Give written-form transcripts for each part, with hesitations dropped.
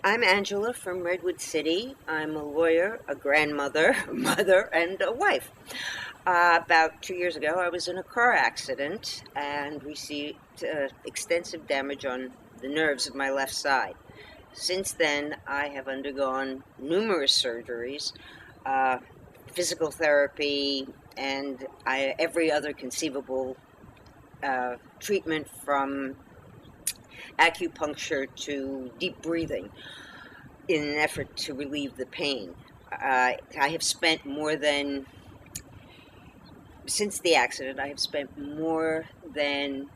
I'm Angela from Redwood City. I'm a lawyer, a grandmother, a mother, and a wife. About 2 years ago, I was in a car accident and received extensive damage on the nerves of my left side. Since then, I have undergone numerous surgeries, physical therapy, and every other conceivable treatment, from acupuncture to deep breathing, in an effort to relieve the pain. I have spent since the accident, I have spent more than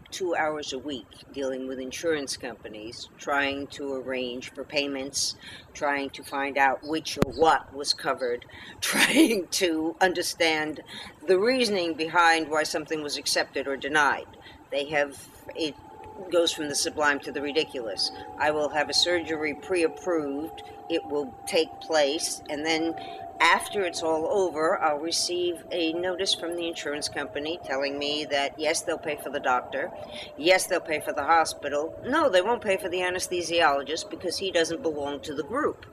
2 hours a week dealing with insurance companies, trying to arrange for payments, trying to find out which or what was covered, trying to understand the reasoning behind why something was accepted or denied. It goes from the sublime to the ridiculous. I will have a surgery pre-approved, it will take place, and then after it's all over, I'll receive a notice from the insurance company telling me that yes, they'll pay for the doctor, yes, they'll pay for the hospital, no, they won't pay for the anesthesiologist because he doesn't belong to the group.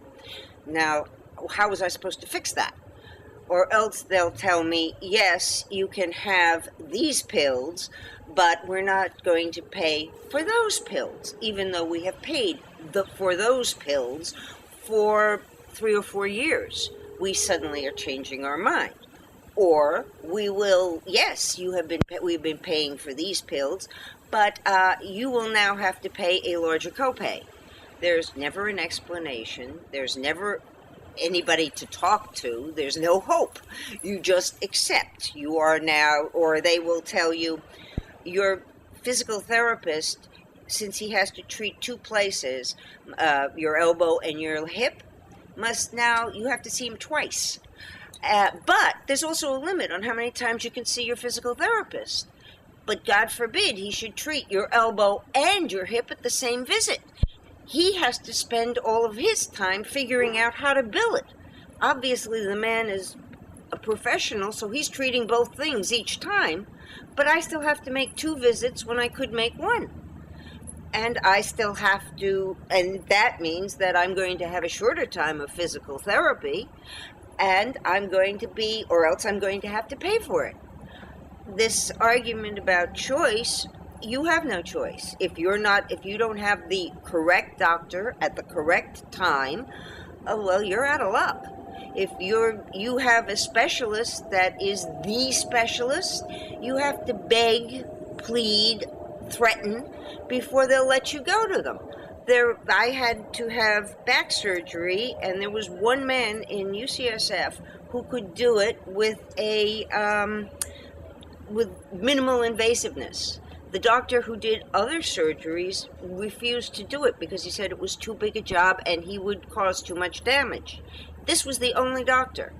Now, how was I supposed to fix that? Or else they'll tell me, yes, you can have these pills, but we're not going to pay for those pills, even though we have paid for those pills for 3 or 4 years. We suddenly are changing our mind. Or we will, yes, we've been paying for these pills, but you will now have to pay a larger copay. There's never an explanation. There's never anybody to talk to. There's no hope. You just accept. You are now, or they will tell you, your physical therapist, since he has to treat 2 places, your elbow and your hip, you have to see him twice. But there's also a limit on how many times you can see your physical therapist. But God forbid he should treat your elbow and your hip at the same visit. He has to spend all of his time figuring out how to bill it. Obviously, the man is a professional, so he's treating both things each time, but I still have to make 2 visits when I could make 1. And I still have to, and that means that I'm going to have a shorter time of physical therapy, and or else I'm going to have to pay for it. This argument about choice, you have no choice. If you don't have the correct doctor at the correct time, well, you're out of luck. If you have a specialist that is the specialist, you have to beg, plead, threaten before they'll let you go to them. I had to have back surgery, and there was one man in UCSF who could do it with with minimal invasiveness. The doctor who did other surgeries refused to do it because he said it was too big a job and he would cause too much damage. This was the only doctor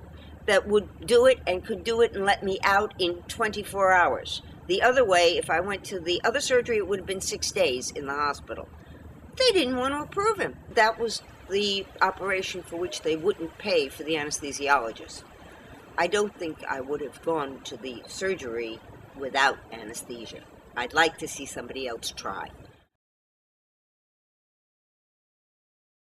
that would do it and could do it and let me out in 24 hours. The other way, if I went to the other surgery, it would have been 6 days in the hospital. They didn't want to approve him. That was the operation for which they wouldn't pay for the anesthesiologist. I don't think I would have gone to the surgery without anesthesia. I'd like to see somebody else try.